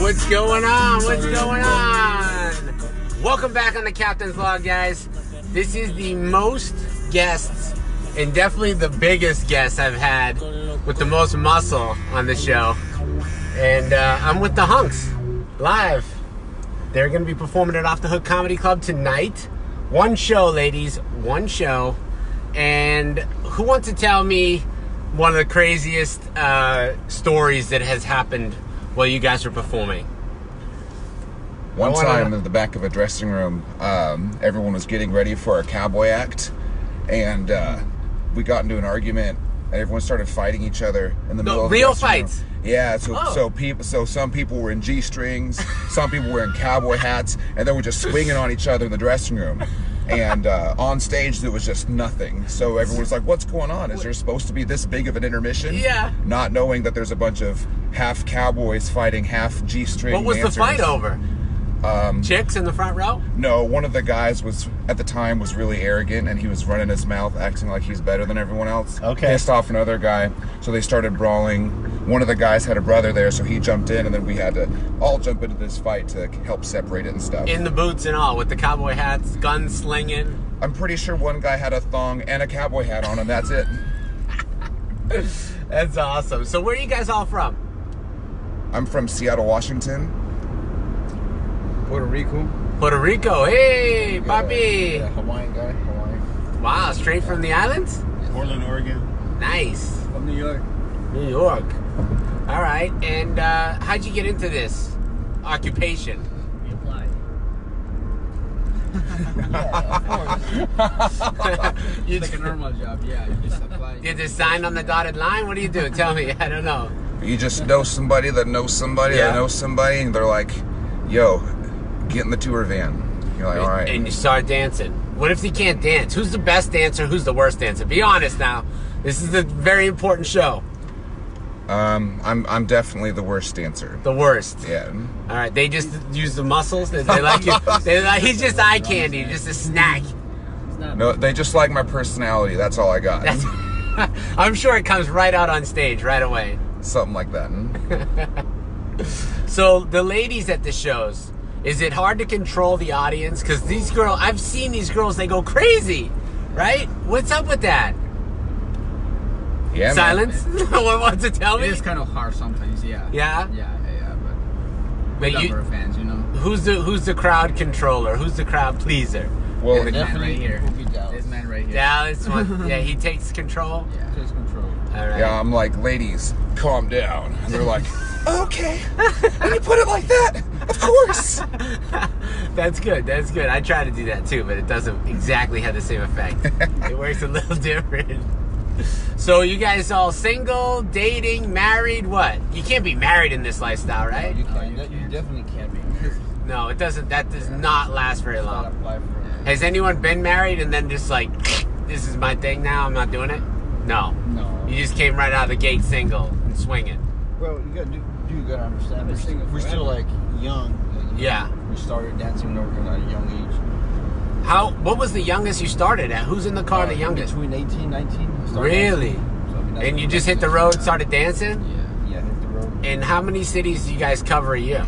What's going on? What's going on? Welcome back on the Captain's Vlog, guys. This is the most guests and definitely the biggest guests I've had with the most muscle on the show. And I'm with the Hunks live. They're going to be performing at Off the Hook Comedy Club tonight. One show, ladies. One show. And who wants to tell me one of the craziest stories that has happened while you guys were performing? One time in the back of a dressing room, everyone was getting ready for a cowboy act, and we got into an argument, and everyone started fighting each other in the middle of the real dressing fights. room. Yeah, so some people were in G-strings, some people were in cowboy hats, and they were just swinging on each other in the dressing room. And on stage, there was just nothing. So everyone was like, what's going on? Is there supposed to be this big of an intermission? Yeah. Not knowing that there's a bunch of half cowboys fighting half G-string What was dancers. the fight over? Chicks in the front row? No, one of the guys was, at the time, was really arrogant, and he was running his mouth, acting like he's better than everyone else. Okay. Pissed off another guy, so they started brawling. One of the guys had a brother there, so he jumped in, and then we had to all jump into this fight to help separate it and stuff. In the boots and all, with the cowboy hats, guns slinging. I'm pretty sure one guy had a thong and a cowboy hat on, and that's it. That's awesome. So where are you guys all from? I'm from Seattle, Washington. Puerto Rico. Puerto Rico. Hey, papi. Yeah, Hawaiian guy. Hawaiian. Wow, straight from the islands? Portland, Oregon. Nice. From New York. New York. All right. And how'd you get into this occupation? You applied. You It's like a normal job. Yeah, you just apply. You just sign on the dotted line? What do you do? Tell me. I don't know. You just know somebody that knows somebody that knows somebody, and they're like, yo, get in the tour van. You're like, all right. And you start dancing. What if you can't dance? Who's the best dancer? Who's the worst dancer? Be honest now. This is a very important show. I'm definitely the worst dancer. The worst. Yeah. All right. They just use the muscles. They like you. He's just eye candy, just a snack. No, they just like my personality. That's all I got. I'm sure it comes right out on stage right away. Something like that. So the ladies at the shows, is it hard to control the audience? Because these girls, I've seen these girls, they go crazy, right? What's up with that? Yeah. Silence? No one wants to tell me? It is kind of hard sometimes. Yeah. Yeah? Yeah. But we love our fans, you know. Who's the crowd controller? Who's the crowd pleaser? Well, the man right here. Will be Dallas. This man right here. Dallas one. Yeah, he takes control. Yeah. Takes control. All right. yeah, I'm like, ladies, calm down. And they're like, okay. When you put it like that, of course. That's good. That's good. I try to do that too, but it doesn't exactly have the same effect. It works a little different. So you guys all single, dating, married, what? You can't be married in this lifestyle, right? You definitely can't be. No, it doesn't. That does not last very Not long. apply for it. Has anyone been married and then just like, this is my thing now, I'm not doing it? No. No. You just came right out of the gate single and swinging. Well, you gotta understand. We're still like young. Yeah. We started dancing at a young age. What was the youngest you started at? Who's in the car the youngest? Between 18, 19. Really? So, I mean, And you just hit the road, started dancing? Yeah, hit the road. And how many cities do you guys cover a year?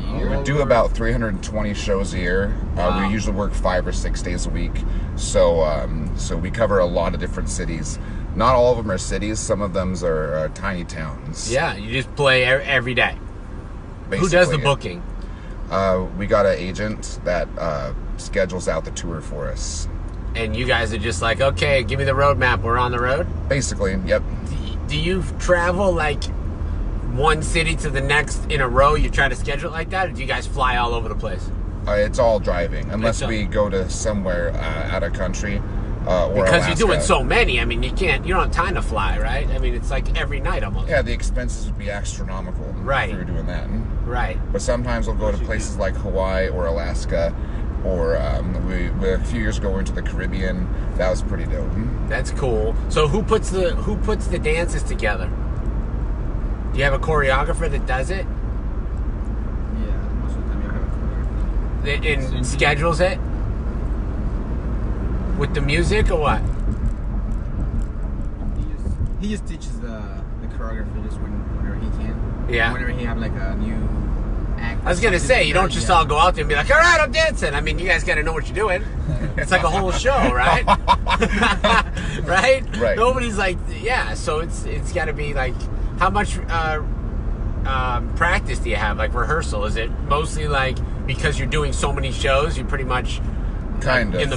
We do about 320 shows a year. Wow. We usually work 5 or 6 days a week. So we cover a lot of different cities. Not all of them are cities. Some of them are tiny towns. Yeah, you just play every day. Basically. Who does the booking? We got an agent that schedules out the tour for us. And you guys are just like, okay, give me the roadmap. We're on the road. Basically, yep. Do you travel like one city to the next in a row? You try to schedule it like that, or do you guys fly all over the place? It's all driving, unless we go to somewhere out of country. Or because Alaska. you're doing so many. I mean, you don't have time to fly, right? I mean, it's like every night almost. Yeah, the expenses would be astronomical Right. if we were doing that. Right. But sometimes we'll go to places like Hawaii or Alaska, or we a few years ago we went to the Caribbean. That was pretty dope. That's cool. So who puts the dances together? Do you have a choreographer that does it? Yeah. Most of the time you have a career. And schedules it? With the music or what? He just teaches the choreography just whenever he can. Yeah. Whenever he have like a new I was gonna say, you don't just all go out there and be like, all right, I'm dancing. I mean, you guys gotta know what you're doing. It's like a whole show, right? Right? Right. Nobody's like, yeah. So it's gotta be like, how much practice do you have? Like rehearsal? Is it mostly like because you're doing so many shows, you pretty much kind of in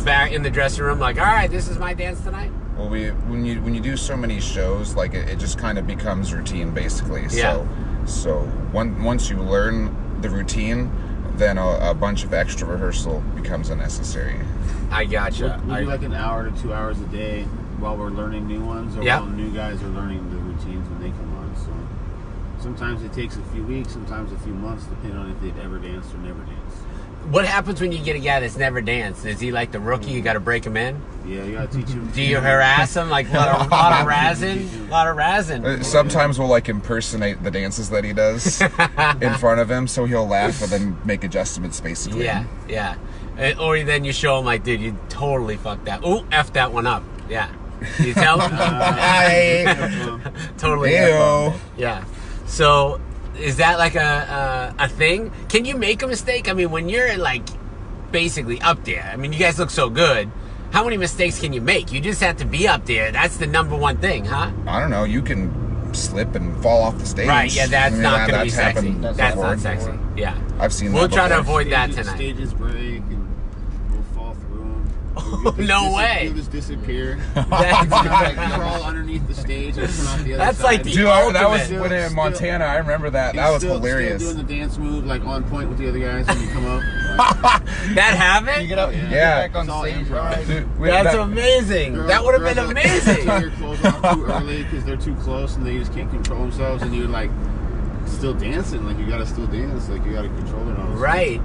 the dressing room, like, all right, this is my dance tonight. Well, when you do so many shows, like it just kind of becomes routine, basically. Yeah. So once you learn the routine, then a bunch of extra rehearsal becomes unnecessary. I gotcha. We do like an hour to 2 hours a day while we're learning new ones, or while new guys are learning the routines when they come on. So sometimes it takes a few weeks, sometimes a few months, depending on if they've ever danced or never danced. What happens when you get a guy that's never danced? Is he like the rookie? You got to break him in? Yeah, you got to teach him. Do you harass him? Like a lot of razzing? A lot of razzing. Sometimes we'll like impersonate the dances that he does in front of him, so he'll laugh and then make adjustments, basically. Yeah. Or then you show him like, dude, you totally fucked that. Ooh, F that one up. Yeah. You tell him? Totally. Ew. Yeah. So, is that like a thing? Can you make a mistake? I mean, when you're like basically up there, I mean, you guys look so good. How many mistakes can you make? You just have to be up there. That's the number one thing, huh? I don't know. You can slip and fall off the stage. Right, yeah, that's not going to be sexy. That's not sexy. Yeah. I've seen that We'll try to before. avoid that tonight. Stages break and we'll fall through them. Oh, no way. You'll just disappear. That's like crawl underneath the stage and come out the other That's side. like the Dude, ultimate. that was when in Montana. I remember that. That was hilarious. Still doing the dance move, like on point with the other guys when you come up. That happened? You get up, Yeah. you get Yeah. back on It's all stage, improv. right? Dude, That's amazing. That would have been amazing. Take your clothes off too early because they're too close and they just can't control themselves, and you're like still dancing. Like you gotta still dance. Like you gotta control it all. Right.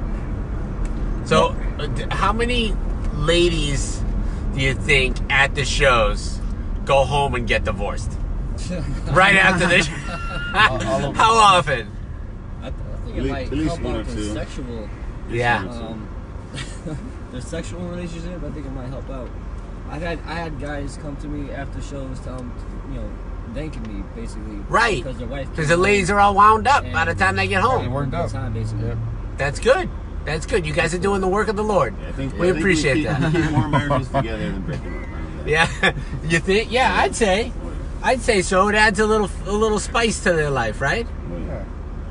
So, how many ladies do you think at the shows go home and get divorced? Right after this? How often? I think At it might least help one or out the two. sexual, Yeah. the sexual relationship. I think it might help out. I had guys come to me after shows, thanking me basically. Right. Because their wife. Because the ladies are all wound up by the time they get They home. worked up. Time basically. Yep. That's good. That's good. You guys are doing the work of the Lord. Yeah, I think We appreciate keep, that. We keep more marriages together than breaking them. Yeah. You think? Yeah, I'd say so. It adds a little spice to their life, right? Yeah.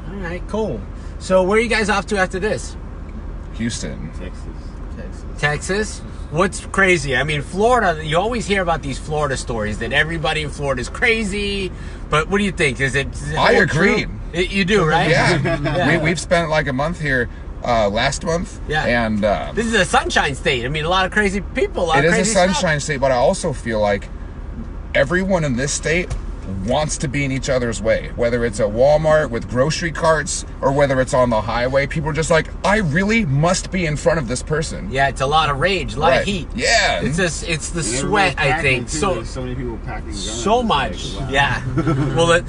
All right, cool. So where are you guys off to after this? Houston. Texas? What's crazy? I mean, Florida, you always hear about these Florida stories that everybody in Florida is crazy. But what do you think? Is it I agree. You do, right? Yeah. We've spent like a month here last month. Yeah. And this is a sunshine state. I mean, a lot of crazy people, a lot of it is crazy a sunshine state, but I also feel like everyone in this state wants to be in each other's way. Whether it's at Walmart with grocery carts or whether it's on the highway, people are just like, I really must be in front of this person. Yeah, it's a lot of rage, a lot of heat. Yeah. It's the sweat, I think. So many people packing guns. So much. Like, wow. Yeah. Well,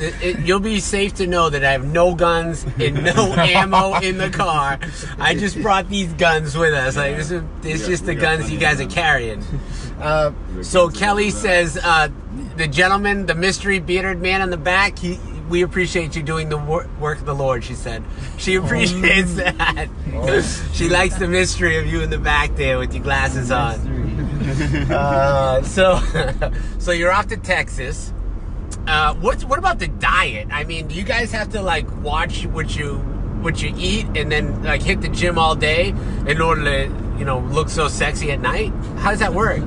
you'll be safe to know that I have no guns and no ammo in the car. I just brought these guns with us. Like this is just the guns you guys are carrying. So Kelly says, the gentleman, the mystery bearded man in the back, we appreciate you doing the work of the Lord, she said. She appreciates that. She likes the mystery of you in the back there with your glasses on. So you're off to Texas. What about the diet? I mean, do you guys have to like watch what you eat and then like hit the gym all day in order to look so sexy at night? How does that work?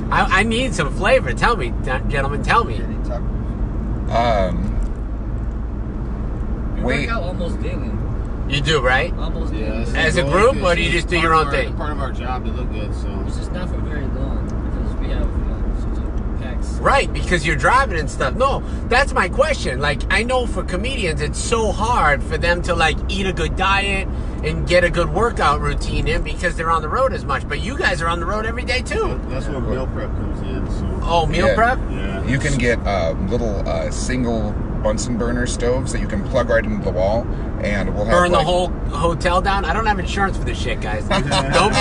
I need some flavor. Tell me, gentlemen. Tell me. We work out almost daily. You do, right? Almost daily. As a group, or do you just do your own thing? Part of our job to look good, so. It's just not for very long because we have such packs. Right, because you're driving and stuff. No, that's my question. Like, I know for comedians, it's so hard for them to like eat a good diet and get a good workout routine in because they're on the road as much. But you guys are on the road every day too. That's where meal prep comes in. So. Oh, meal prep? Yeah. You can get little single Bunsen burner stoves that you can plug right into the wall, and we'll have Burn the whole hotel down. I don't have insurance for this shit, guys. Don't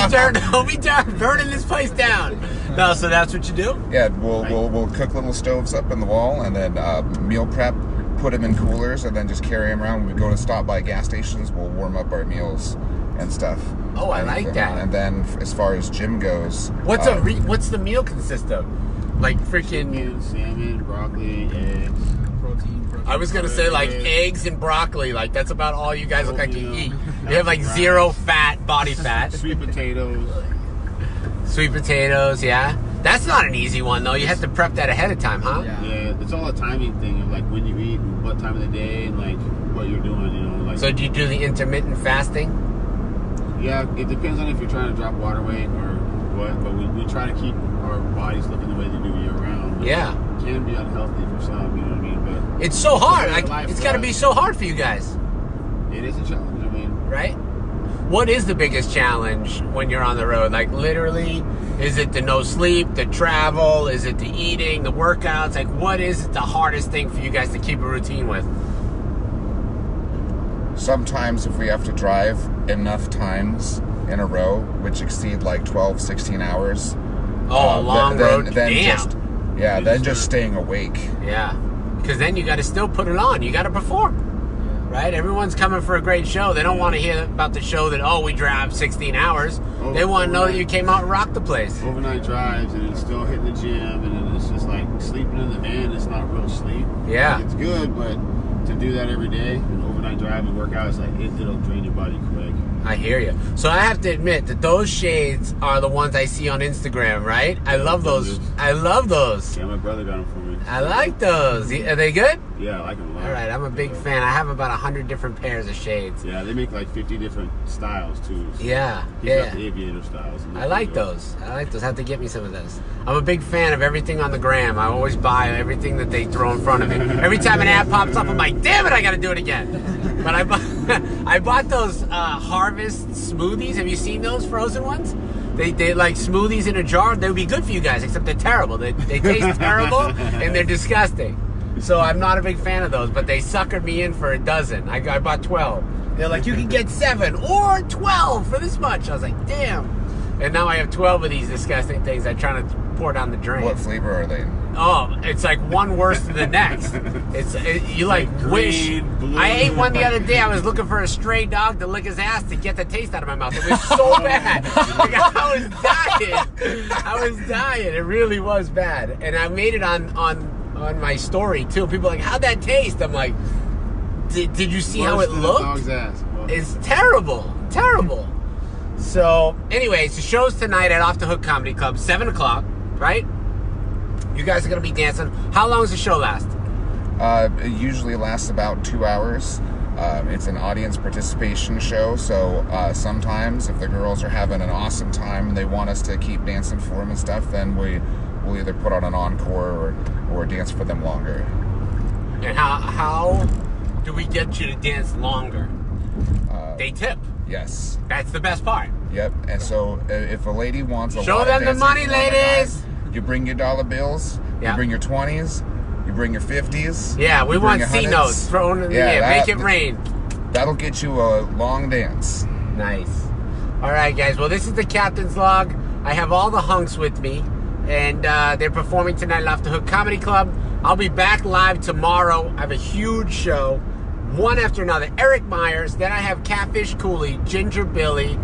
be burning this place down. No, so that's what you do? Yeah, we'll cook little stoves up in the wall, and then meal prep put them in coolers and then just carry them around. When we go to stop by gas stations, we'll warm up our meals and stuff. Oh, I like that. And then as far as gym goes, what's the meal consist of? Like freaking chicken, salmon, broccoli, eggs, Protein. I was gonna say like eggs and broccoli. Like that's about all you guys look like you eat. You have like zero fat, body fat. Sweet potatoes. Sweet potatoes, yeah. That's not an easy one though. You have to prep that ahead of time, huh? Yeah, it's all a timing thing of like when you eat, what time of the day, and like what you're doing. You know, like. So do you do the intermittent fasting? Yeah, it depends on if you're trying to drop water weight or what. But we try to keep our bodies looking the way they do year round. Yeah. It can be unhealthy for some. You know what I mean? But it's so hard. It's got to be so hard for you guys. It is a challenge. I mean, right? What is the biggest challenge when you're on the road? Like literally, is it the no sleep, the travel? Is it the eating, the workouts? Like what is the hardest thing for you guys to keep a routine with? Sometimes if we have to drive enough times in a row, which exceed like 12, 16 hours. Oh, a long road. Then Damn. just staying awake. Yeah. Because then you got to still put it on. You got to perform. Right? Everyone's coming for a great show. They don't want to hear about the show that, oh, we drive 16 hours. They want to know that you came out and rocked the place. Overnight drives, and it's still hitting the gym, and then it's just like sleeping in the van. It's not real sleep. Yeah. It's good, but to do that every day, an overnight drive and work out, it's like it'll drain your body quick. I hear you. So I have to admit that those shades are the ones I see on Instagram, right? I love those. I love those. Yeah, my brother got them for me. I like those. Are they good? Yeah, I like them a lot. All right, I'm a big fan. I have about 100 different pairs of shades. Yeah, they make like 50 different styles too. So yeah. He's got the aviator styles. I like those. I have to get me some of those. I'm a big fan of everything on the gram. I always buy everything that they throw in front of me. Every time an ad pops up, I'm like, damn it, I got to do it again. But I bought those Harvest smoothies. Have you seen those frozen ones? They like smoothies in a jar. They would be good for you guys, except they're terrible. They taste terrible and they're disgusting. So I'm not a big fan of those, but they suckered me in for a dozen. I bought 12. They're like, you can get 7 or 12 for this much. I was like, damn. And now I have 12 of these disgusting things I'm trying to pour down the drain. What flavor are they? Oh, it's like one worse than the next. You like wish. Green, blue. I ate one the other day. I was looking for a stray dog to lick his ass to get the taste out of my mouth. It was so bad. Like, I was dying. It really was bad. And I made it on my story too. People are like, how'd that taste? I'm like, did you see how it looked? Dog's ass. Well, It's terrible. Terrible. So, anyways, the show's tonight at Off the Hook Comedy Club, 7 o'clock, right? You guys are going to be dancing. How long does the show last? It usually lasts about 2 hours. It's an audience participation show, so sometimes if the girls are having an awesome time and they want us to keep dancing for them and stuff, then we'll either put on an encore or dance for them longer. And how do we get you to dance longer? They tip. Yes. That's the best part. Yep. And so if a lady wants a Show lot them of the dancing money, from one ladies. guy, you bring your dollar bills. Yeah. You bring your 20s. You bring your 50s. Yeah, we you want bring C your notes 100s. thrown in the Yeah, air. Make it rain. That'll get you a long dance. Nice. All right, guys. Well, this is the Captain's Log. I have all the hunks with me, and they're performing tonight at Off the Hook Comedy Club. I'll be back live tomorrow. I have a huge show, one after another. Eric Myers, then I have Catfish Cooley, Ginger Billy.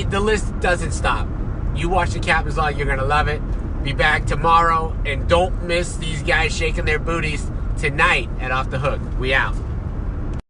The list doesn't stop. You watch the Captain's Log, you're going to love it. Be back tomorrow, and don't miss these guys shaking their booties tonight at Off the Hook. We out.